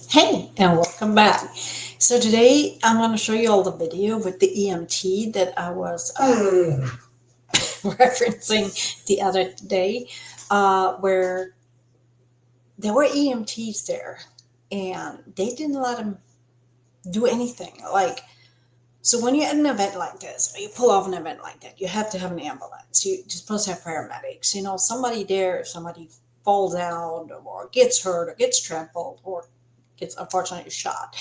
Hey, and welcome back. So today I'm going to show you all the video with the EMT that I was referencing the other day, where there were EMTs there, and they didn't let them do anything. So when you're at an event like this, or you pull off an event like that, you have to have an ambulance. You're supposed to have paramedics. Somebody there, if somebody falls out, or gets hurt, or gets trampled, or gets unfortunately shot.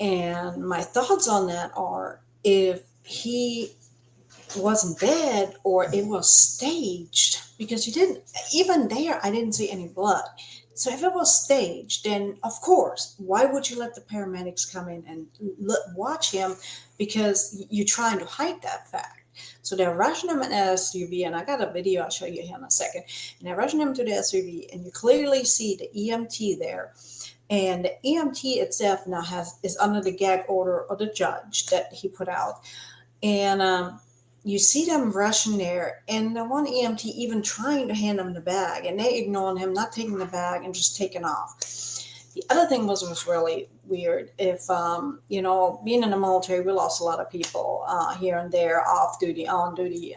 And my thoughts on that are, if he wasn't dead or it was staged, because you didn't, even there, I didn't see any blood. So if it was staged, then of course, why would you let the paramedics come in and watch him? Because you're trying to hide that fact. So they're rushing him in an SUV, and I got a video I'll show you here in a second. And they're rushing him to the SUV, and you clearly see the EMT there, and the EMT itself now is under the gag order of the judge that he put out. And you see them rushing there, and the one EMT even trying to hand him the bag, and they ignoring him, not taking the bag, and just taking off. The other thing was really weird. If being in the military, we lost a lot of people here and there, off duty, on duty.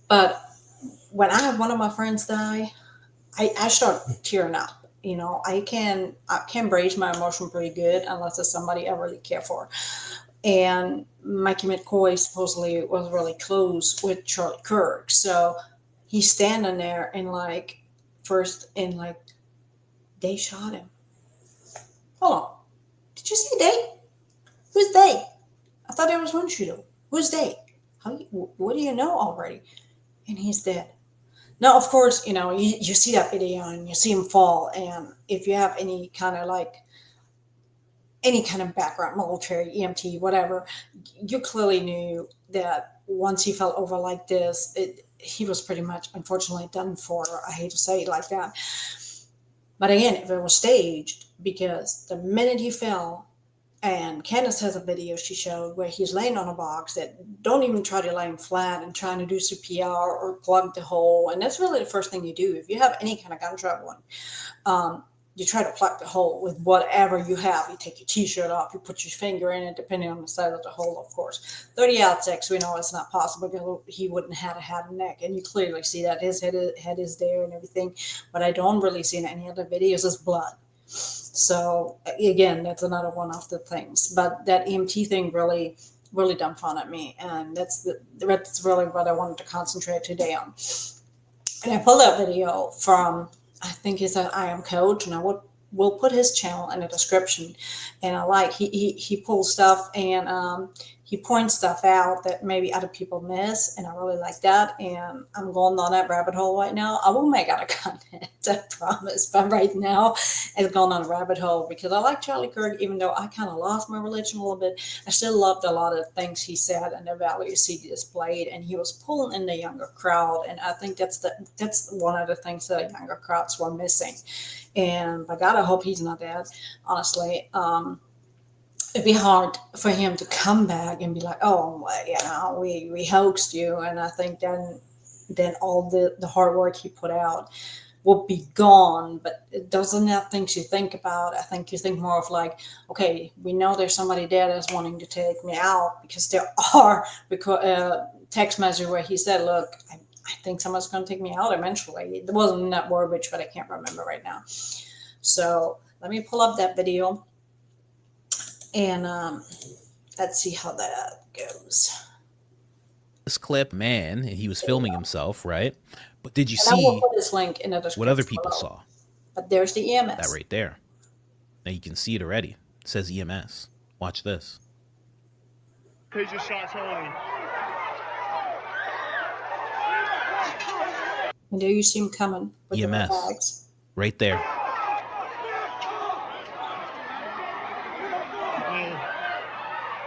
But when I had one of my friends die, I start tearing up. I can brace my emotion pretty good unless it's somebody I really care for. And Mikey McCoy supposedly was really close with Charlie Kirk, so he's standing there and they shot him. Hold on, did you say they? Who's they? I thought there was one shooter. Who's they? What do you know already? And he's dead. Now, of course, you see that video and you see him fall. And if you have any kind of background, military, EMT, whatever, you clearly knew that once he fell over like this, he was pretty much, unfortunately, done for. I hate to say it like that. But again, if it was staged, because the minute he fell, and Candace has a video she showed where he's laying on a box, that don't even try to lay him flat and trying to do CPR or plug the hole. And that's really the first thing you do. If you have any kind of gunshot wound, you try to plug the hole with whatever you have. You take your t-shirt off, you put your finger in it, depending on the size of the hole, of course. 30 out 6, we know it's not possible because he wouldn't have had a neck. And you clearly see that his head is there and everything. But I don't really see in any other videos is blood. So again, that's another one of the things. But that EMT thing really, really dumbfounded me, and that's really what I wanted to concentrate today on. And I pulled that video from, I think he's an I Am Coach, and we'll put his channel in the description. And I like he pulls stuff, and he points stuff out that maybe other people miss, and I really like that. And I'm going on that rabbit hole right now. I will make other content, I promise. But right now, it's going on a rabbit hole because I like Charlie Kirk, even though I kind of lost my religion a little bit. I still loved a lot of the things he said and the values he displayed, and he was pulling in the younger crowd. And I think that's one of the things that younger crowds were missing. And by God, I hope he's not dead. Honestly, it'd be hard for him to come back and be like, "Oh, well, we hoaxed you." And I think then all the hard work he put out will be gone. But it doesn't have things you think about. I think you think more of like, okay, we know there's somebody there that's wanting to take me out, because there are text message where he said, "Look, I think someone's going to take me out eventually." It wasn't in that verbiage, but I can't remember right now. So let me pull up that video, and let's see how that goes. This clip, man, and he was filming himself, right? But did you And I will see put this link in the description what other people below. saw? But there's the EMS. That right there. Now you can see it already. It says EMS. Watch this. Who just shot Tony? And there you see him coming with the EMS. bags. Right there.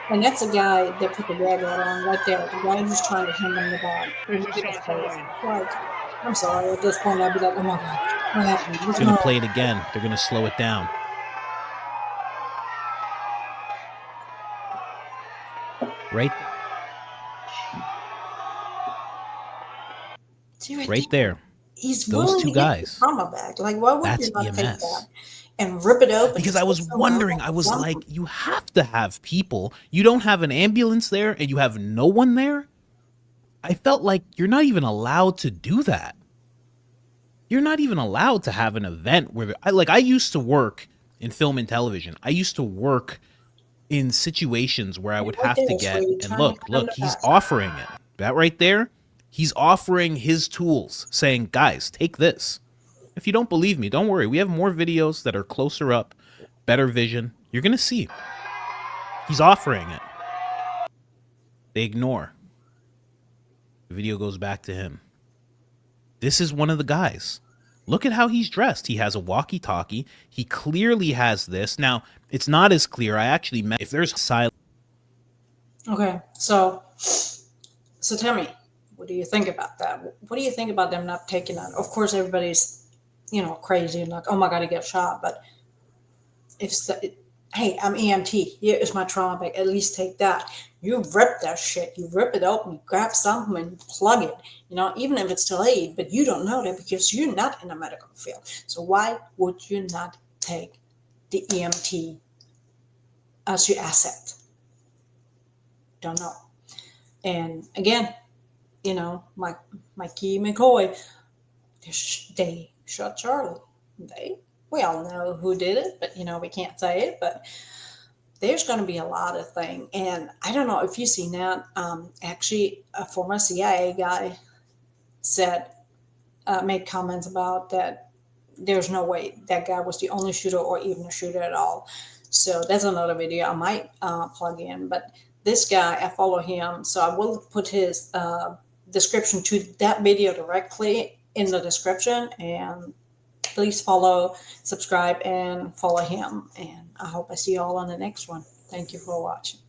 And that's the guy that put the gag order on right there. The guy who's trying to hand him the bag. Who just shot Tony? Like, I'm sorry, at this point I'd be like, oh my God, what happened? It's going to play it again. They're going to slow it down. Right? See Right there. he's Those willing two to get the guys. trauma back. Like, why would That's you not take that EMS. and rip it open and Because I stick was some wondering, I was like, you have to have people. You don't have an ambulance there and you have no one there. I felt like you're not even allowed to do that. You're not even allowed to have an event where I used to work in film and television. I used to work in situations where I And would right have there to is where get you're and trying to look, cut them look, to he's pass. offering it. That right there, he's offering his tools, saying, guys, take this. If you don't believe me, don't worry. We have more videos that are closer up, better vision. You're going to see. He's offering it. They ignore. The video goes back to him. This is one of the guys. Look at how he's dressed. He has a walkie-talkie. He clearly has this. Now, it's not as clear. I actually met if there's silence. Okay, so tell me, what do you think about that? What do you think about them not taking that? Of course, everybody's, crazy and like, oh my god, he got shot. But hey, I'm EMT. Here is my trauma bag. At least take that. You rip that shit. You rip it open. You grab something and plug it. Even if it's delayed, but you don't know that because you're not in the medical field. So why would you not take the EMT as your asset? Don't know. And again, Mikey McCoy, they shot Charlie. We all know who did it, but we can't say it. But there's going to be a lot of things, and I don't know if you've seen that. Actually, a former CIA guy made comments about that. There's no way that guy was the only shooter or even a shooter at all. So that's another video I might plug in. But this guy, I follow him, so I will put his description to that video directly in the description. And please follow, subscribe, and follow him. And I hope I see you all on the next one. Thank you for watching.